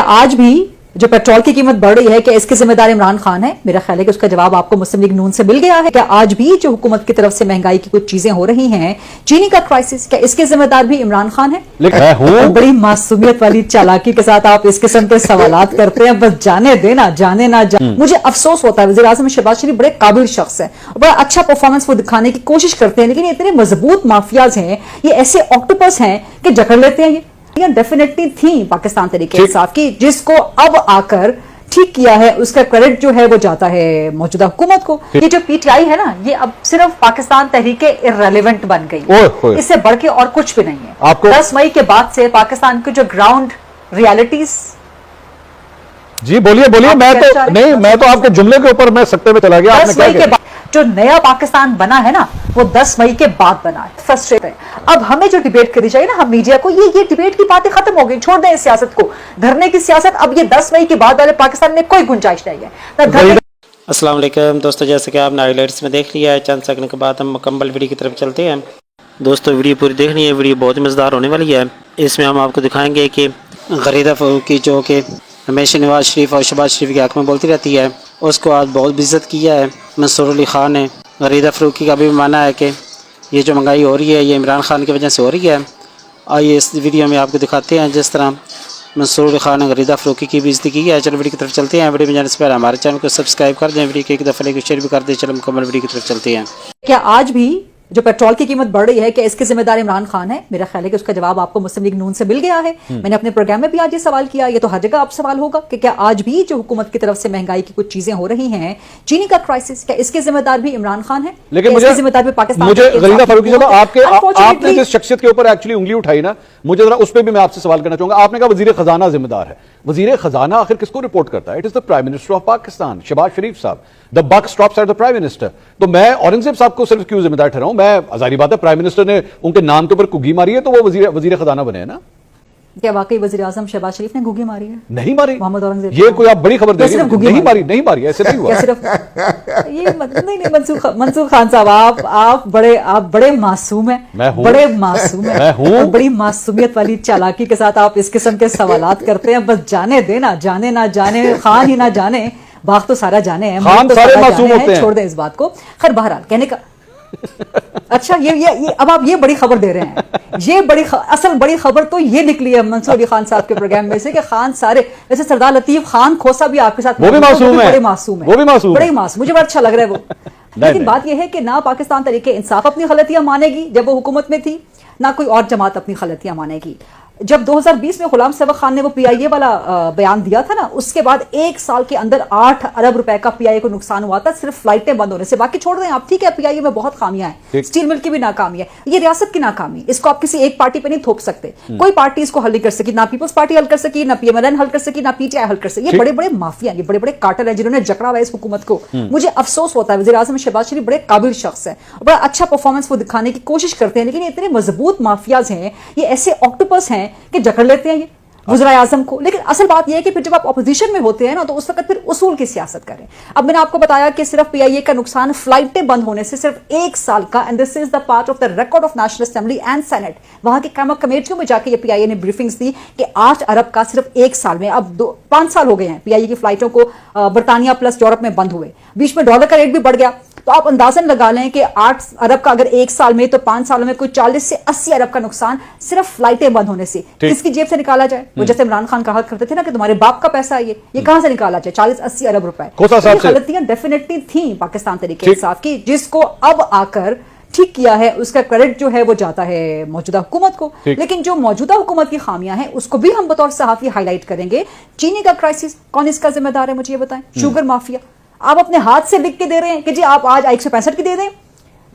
आज भी जो पेट्रोल की कीमत बढ़ रही है क्या इसके जिम्मेदार इमरान खान है? मेरा ख्याल है कि उसका जवाब आपको मुस्लिम लीग नून से मिल गया है। क्या आज भी जो हुकूमत की तरफ से महंगाई की कुछ चीजें हो रही हैं, चीनी का क्राइसिस, क्या इसके जिम्मेदार भी इमरान खान है? लेकिन बड़ी मासूमियत वाली चालाकी के साथ आप इस किस्म के सवालात करते हैं। बस जाने देना, जाने ना जाने। मुझे अफसोस होता है, वज़ीर आज़म शहबाज शरीफ बड़े काबिल शख्स है, बड़ा अच्छा परफॉर्मेंस वो दिखाने की कोशिश करते हैं, लेकिन ये इतने मजबूत माफियाज हैं, ये ऐसे ऑक्टोपस हैं कि जकड़ लेते हैं। ये डेफिनेटली थी पाकिस्तान तरीके इंसाफ की, जिसको अब आकर ठीक किया है, उसका क्रेडिट जो है वो जाता है मौजूदा हुकूमत को। ये जो पीटीआई है ना, ये अब सिर्फ पाकिस्तान तहरीके इर्रेलेवेंट बन गई, इससे बढ़ के और कुछ भी नहीं है। 10 मई के बाद से पाकिस्तान की जो ग्राउंड रियलिटीज। जी बोलिए बोलिए। मैं तो आपके जुमले के ऊपर मैं सकते में चला गया। 10 मई के बाद जो नया पाकिस्तान बना है ना, वो 10 मई के बाद बना है। फ्रस्ट्रेट है। अब हमें जो डिबेट करनी चाहिए ना, हम मीडिया को, ये डिबेट की बातें खत्म हो गई, छोड़ दें इस सियासत को, धरने की सियासत। अब ये 10 मई के बाद वाले पाकिस्तान में कोई गुंजाइश नहीं है। अस्सलाम वालेकुम दोस्तों, जैसे कि आपने हाइलाइट्स में देख लिया है, चंद सेकंड के बाद हम मुकम्मल वीडियो की तरफ चलते हैं। दोस्तों वीडियो पूरी देखनी है, वीडियो बहुत मज़ेदार होने वाली है। इसमें हम आपको दिखाएंगे कि गरीदा फ़ारूकी जो कि हमेशा नवाज शरीफ और शहबाज शरीफ के हक़ में बोलती रहती है, उसको आज बहुत बेइज्जत किया है मंसूर अली ख़ान ने। गरीदा फ़ारूकी का भी मानना है कि ये जो महंगाई हो रही है ये इमरान खान की वजह से हो रही है। आइए इस वीडियो में आपको दिखाते हैं जिस तरह मंसूर अली ख़ान ने गरीदा फ़ारूकी की बेइज्जती की है। चलो वीडियो की तरफ चलते हैं। वीडियो में जाने से पहले हमारे चैनल को सब्सक्राइब कर दें, वीडियो को एक दफ़ा लाइक शेयर भी कर दें। चलो मुकम्मल वीडियो की तरफ चलते हैं। क्या आज भी जो पेट्रोल की कीमत बढ़ रही है, क्या इसके जिम्मेदार इमरान खान है? मेरा ख्याल है कि उसका जवाब आपको मुस्लिम लीग नून से मिल गया है। मैंने अपने प्रोग्राम में भी आज ये सवाल किया, ये तो हर जगह अब सवाल होगा कि क्या आज भी जो हुकूमत की तरफ से महंगाई की कुछ चीजें हो रही हैं, चीनी का क्राइसिस, क्या इसके जिम्मेदार भी इमरान खान है? लेकिन मुझे जिम्मेदार भी पाकिस्तान। मुझे गरीदा फ़ारूकी साहब, आपने जिस शख्सियत के ऊपर एक्चुअली उंगली उठाई ना, मुझे जरा उस पर भी मैं आपसे सवाल करना चाहूंगा। आपने कहा वजीर खजाना जिम्मेदार है। वजीर खजाना आखिर किसको रिपोर्ट करता है? It is the prime minister of Pakistan, Shahbaz Sharif साहब। The buck stops at the prime minister. तो मैं औरंगजेब साहब को सिर्फ क्यों जिम्मेदार ठहराऊं? मैं जाहिर बात है, प्राइम मिनिस्टर ने उनके नाम के ऊपर कुगी मारी है तो वो वजीर खजाना बने हैं ना। क्या वाकई वज़ीर आज़म शहबाज शरीफ ने घुगी मारी है? नहीं मारी। मोहम्मद औरंगजेब, ये कोई आप बड़ी खबर दे रही हैं? नहीं मारी, ऐसे नहीं हुआ। ये नहीं मंसूर खान साहब, आप बड़े मासूम हैं, बड़े मासूम हैं, बड़ी मासूमियत वाली चालाकी के साथ आप इस किस्म के सवालात करते हैं। बस जाने देना, जाने ना जाने, खान ही ना जाने, बाग तो सारा जाने हैं, खान सारे मासूम होते हैं। छोड़ दें इस बात को। खैर बहरहाल कहने का अच्छा, ये अब आप ये बड़ी खबर दे रहे हैं। ये असल बड़ी खबर तो ये निकली है मंसूर अली खान साहब के प्रोग्राम में से कि खान सारे, वैसे सरदार लतीफ खान खोसा भी आपके साथ, वो भी मासूम है, बड़े मासूम है, बड़े मासूम। मुझे बड़ा अच्छा लग रहा है वो। लेकिन बात यह है कि ना पाकिस्तान तरीके इंसाफ अपनी गलतियां मानेगी जब वो हुकूमत में थी, ना कोई और जमात अपनी गलतियां मानेगी। जब 2020 में गुलाम सबक खान ने वो पीआईए वाला बयान दिया था ना, उसके बाद 1 साल के अंदर 8 अरब रुपए का पीआईए को नुकसान हुआ था, सिर्फ फ्लाइटें बंद होने से। बाकी छोड़ दें आप, ठीक है पीआईए में बहुत खामियां हैं, स्टील मिल की भी नाकामी है, ये रियासत की नाकामी, इसको आप किसी एक पार्टी पे नहीं थोप सकते। कोई पार्टी इसको हल नहीं कर सकी, ना पीपल्स पार्टी हल कर सकी, ना पीएमएलएन हल कर सकी, ना पीटीआई हल कर सकी। ये बड़े बड़े माफिया, ये बड़े बड़े कार्टेल है जिन्होंने जकड़ा हुआ है इस हुकूमत को। मुझे अफसोस होता है, वज़ीर आज़म शहबाज शरीफ बड़े काबिल शख्स है, बड़ा अच्छा परफॉर्मेंस वो दिखाने की कोशिश करते हैं, लेकिन ये इतने मजबूत माफियाज हैं, ये ऐसे ऑक्टोपस हैं कि जकड़ लेते हैं ये वज़ीर आज़म को। लेकिन असल बात यह है कि फिर जब आप अपोजिशन में होते हैं ना, तो उस वक्त फिर उसूल की सियासत करें। अब मैंने आपको बताया कि सिर्फ पीआईए का नुकसान फ्लाइटें बंद होने से सिर्फ 1 साल का, and this is the part of the record of national assembly and senate. वहां की कायम कमेटियों में जाके ये पीआईए ने ब्रीफिंग्स दी कि 8 अरब का सिर्फ 1 साल में, अब 5 साल हो गए हैं पीआईए की फ्लाइटों को बरतानिया प्लस यूरोप में बंद हुए, बीच में डॉलर का रेट भी बढ़ गया। तो आप अंदाजन लगा लें कि 8 अरब का अगर 1 साल में, तो 5 सालों में कोई 40 से 80 अरब का नुकसान सिर्फ फ्लाइटें बंद होने से। किसकी जेब से निकाला जाए? वो जैसे इमरान खान कहा करते थे ना कि तुम्हारे बाप का पैसा है, ये कहां से निकाला जाए? 40-80 अरब रुपए। गलतियां डेफिनेटली थी पाकिस्तान तरीके इंसाफ की, जिसको अब आकर ठीक किया है, उसका क्रेडिट जो है वो जाता है मौजूदा हुकूमत को। लेकिन जो मौजूदा हुकूमत की खामियां हैं उसको भी हम बतौर सहाफी हाईलाइट करेंगे। चीनी का क्राइसिस, कौन इसका जिम्मेदार है मुझे ये बताएं? शुगर माफिया, आप अपने हाथ से लिख के दे रहे हैं कि जी आप आज 165 की दे दें,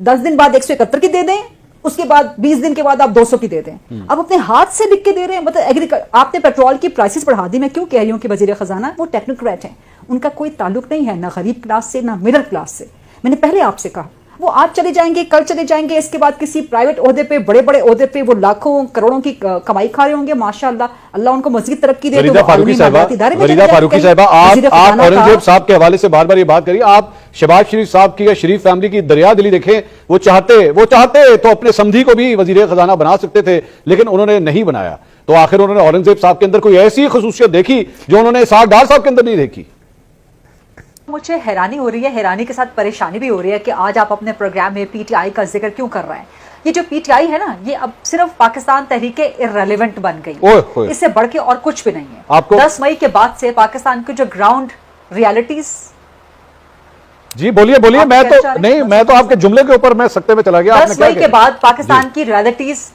10 दिन बाद 171 की दे दें, उसके बाद 20 दिन के बाद आप 200 की दे दें। आप अपने हाथ से लिख के दे रहे हैं। मतलब आपने पेट्रोल की प्राइसेस बढ़ा दी। मैं क्यों कह रही हूं कि वजीर खजाना वो टेक्नोक्रेट है, उनका कोई ताल्लुक नहीं है ना गरीब क्लास से ना मिडिल क्लास से। मैंने पहले आपसे कहा वो आज चले जाएंगे, कल चले जाएंगे, इसके बाद किसी प्राइवेट ओहदे पे, बड़े बड़े ओहदे पे वो लाखों करोड़ों की कमाई खा रहे होंगे। माशाअल्लाह, अल्लाह उनको मजीद तरक्की दे। गरीदा फ़ारूकी साहिबा, आप औरंगजेब साहब के हवाले से बार बार ये बात करिए। आप शहबाज शरीफ साहब की या शरीफ फैमिली की दरिया दिली देखें। वो चाहते तो अपने समधी को भी वजीर खजाना बना सकते थे, लेकिन उन्होंने नहीं बनाया। تو آخر انہوں نے اورنگزیب صاحب کے اندر کوئی ایسی خصوصیت دیکھی جو انہوں نے اسحاق ڈار صاحب کے اندر نہیں دیکھی؟ مجھے حیرانی ہو رہی ہے، حیرانی کے ساتھ پریشانی بھی ہو رہی ہے کہ آج آپ اپنے پروگرام میں پی ٹی آئی کا ذکر کیوں کر رہے ہیں. یہ جو پی ٹی آئی ہے نا، یہ اب صرف پاکستان تحریک ارریلیونٹ بن گئی، اس سے بڑھ کے اور کچھ بھی نہیں ہے. 10 مئی کے بعد سے پاکستان کی جو گراؤنڈ ریالٹیز. جی بولیے بولیے، میں تو آپ کے جملے کے اوپر میں سکتے میں چلا گیا. 10 مئی کے بعد پاکستان کی ریالٹیز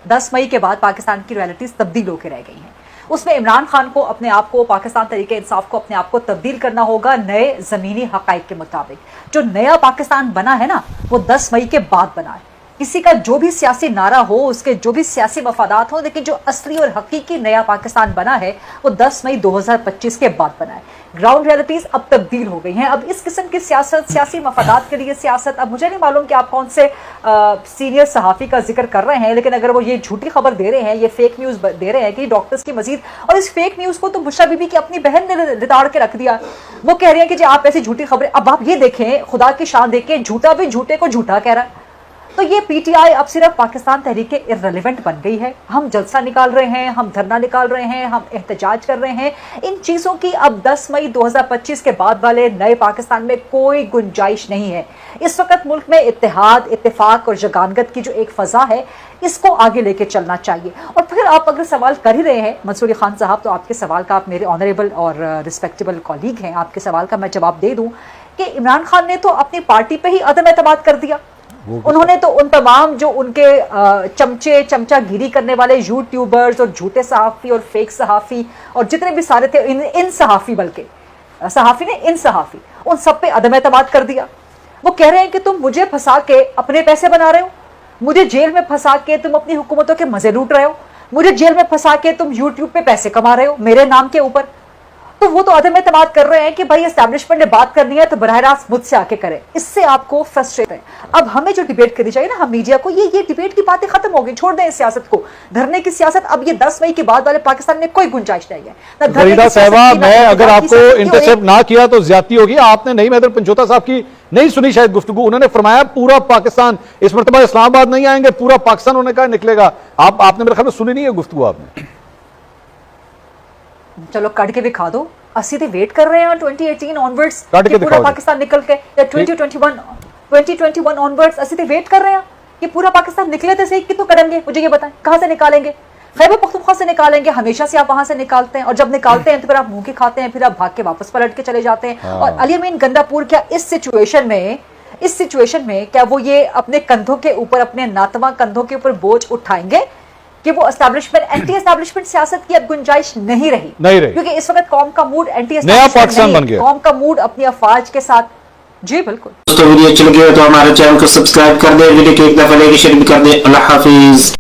10 مئی کے بعد پاکستان کی ریالٹیز تبدیل ہو کے رہ گئی ہیں. اس میں عمران خان کو اپنے آپ کو، پاکستان تحریک انصاف کو اپنے آپ کو تبدیل کرنا ہوگا نئے زمینی حقائق کے مطابق. جو نیا پاکستان بنا ہے نا، وہ 10 مئی کے بعد بنا ہے. کسی کا جو بھی سیاسی نعرہ ہو، اس کے جو بھی سیاسی مفادات ہوں، لیکن جو اصلی اور حقیقی نیا پاکستان بنا ہے وہ 10 مئی 2025 کے بعد بنا ہے. گراؤنڈ ریالٹیز اب تبدیل ہو گئی ہیں. اب اس قسم کی سیاست، سیاسی مفادات کے لیے سیاست، اب مجھے نہیں معلوم کہ آپ کون سے سینئر صحافی کا ذکر کر رہے ہیں، لیکن اگر وہ یہ جھوٹی خبر دے رہے ہیں، یہ فیک نیوز دے رہے ہیں کہ ڈاکٹرز کی مزید، اور اس فیک نیوز کو تو بشرا بی بی کی اپنی بہن نے لتاڑ کے رکھ دیا. وہ کہہ رہے ہیں کہ جی آپ ایسی جھوٹی خبریں. اب آپ یہ دیکھیں، خدا کی شان دیکھیں، جھوٹا بھی جھوٹے کو جھوٹا کہہ رہا ہے. تو یہ پی ٹی آئی اب صرف پاکستان تحریک ارریلیونٹ بن گئی ہے. ہم جلسہ نکال رہے ہیں، ہم دھرنا نکال رہے ہیں، ہم احتجاج کر رہے ہیں. ان چیزوں کی اب 10 مئی 2025 کے بعد والے نئے پاکستان میں کوئی گنجائش نہیں ہے. اس وقت ملک میں اتحاد، اتفاق اور یگانگت کی جو ایک فضا ہے، اس کو آگے لے کے چلنا چاہیے. اور پھر آپ اگر سوال کر ہی رہے ہیں منصور علی خان صاحب، تو آپ کے سوال کا، آپ میرے آنریبل اور ریسپیکٹیبل کولیگ ہیں، آپ کے سوال کا میں جواب دے دوں کہ عمران خان نے تو اپنی پارٹی پہ ہی عدم اعتماد کر دیا. انہوں نے تو ان تمام جو ان کے چمچہ گیری کرنے والے یوٹیوبرز اور جھوٹے صحافی اور فیک صحافی اور جتنے بھی سارے تھے، ان صحافی، بلکہ صحافی نے ان صحافی، ان سب پہ عدم اعتماد کر دیا. وہ کہہ رہے ہیں کہ تم مجھے پھنسا کے اپنے پیسے بنا رہے ہو، مجھے جیل میں پھنسا کے تم اپنی حکومتوں کے مزے لوٹ رہے ہو، مجھے جیل میں پھنسا کے تم یوٹیوب پہ پیسے کما رہے ہو میرے نام کے اوپر. تو وہ تو عدم اعتماد کر رہے ہیں کہ بھائی اسٹیبلشمنٹ نے بات کرنی ہے تو براہ راست مجھ سے آ کے کرے. اس سے آپ کو فرسٹریٹ ہے. اب ہمیں جو ڈیبیٹ کرنی چاہیے نا، ہم میڈیا کو، یہ ڈیبیٹ کی باتیں ختم ہو گئی. چھوڑ دیں اس سیاست کو، دھرنے کی سیاست. اب یہ 10 مئی کے بعد والے پاکستان میں کوئی گنجائش نہیں ہے. فریدہ صاحبہ، میں اگر آپ کو انٹرسپٹ نہ کیا تو زیادتی ہوگی. آپ نے نہیں مہدر پنجوتا صاحب کی نہیں سنی شاید گفتگو. انہوں نے فرمایا پورا پاکستان اس مرتبہ اسلام آباد نہیں آئیں گے، پورا پاکستان انہوں نے کہا نکلے گا. آپ نے میرے خیال میں سنی نہیں ہے گفتگو آپ نے. چلو کٹ کے بھی کھا دو. اسی تو ویٹ کر رہے ہیں 2018 آنورڈز کہ پورا پاکستان نکل کے، یا 2021 آنورڈز اسی تو ویٹ کر رہے ہیں کہ پورا پاکستان نکلے تو صحیح. کتوں کریں گے مجھے یہ بتائیں، کہاں سے نکالیں گے؟ خیبر پختونخوا سے نکالیں گے. ہمیشہ سے آپ وہاں سے نکالتے ہیں، اور جب نکالتے ہیں تو پھر آپ منہ کے کھاتے ہیں، پھر آپ بھاگ کے واپس پلٹ کے چلے جاتے ہیں. اور علی امین گنڈا پور کیا اس سچویشن میں کیا وہ یہ اپنے کندھوں کے اوپر، اپنے ناتواں کندھوں کے اوپر بوجھ اٹھائیں گے کہ وہ اسٹیبلشمنٹ، اینٹی اسٹیبلشمنٹ سیاست کی اب گنجائش نہیں رہی؟ کیونکہ اس وقت قوم کا موڈ اینٹی اسٹیبلشمنٹ نہیں ہے، قوم کا موڈ اپنی افواج کے ساتھ. جی بالکل. دوستو ویڈیو اچھی لگی ہو تو ہمارے چینل کو سبسکرائب کر دیں، ویڈیو کو ایک دفعہ لائک شیئر بھی کر دیں. اللہ حافظ.